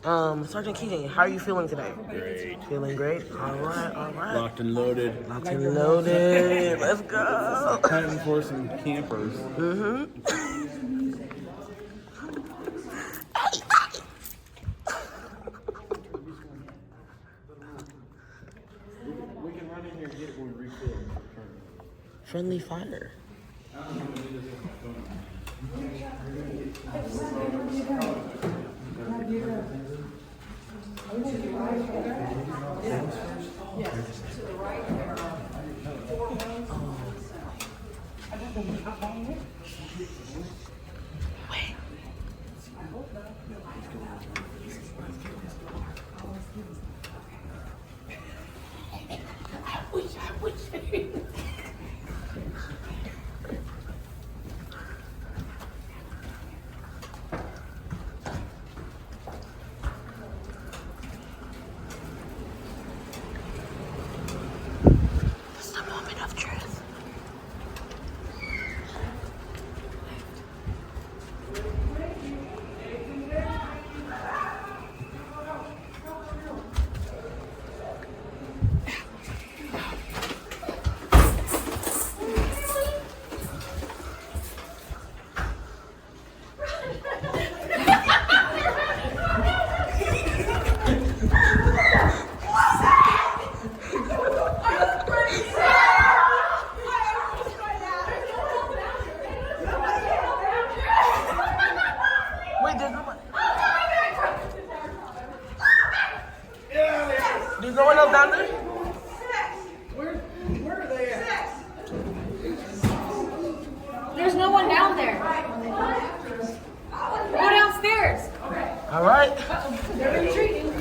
Sergeant Keating, how are you feeling today? Great. Feeling great? All right, all right. Locked and loaded. Locked and loaded. Let's go. Hunting for some campers. We can run in here and get it when we refill. Friendly fire. It's the moment of truth. Wait, there's nobody. There's no one else down there? Where are they at? There's no one down there. Go downstairs. All right. They're retreating.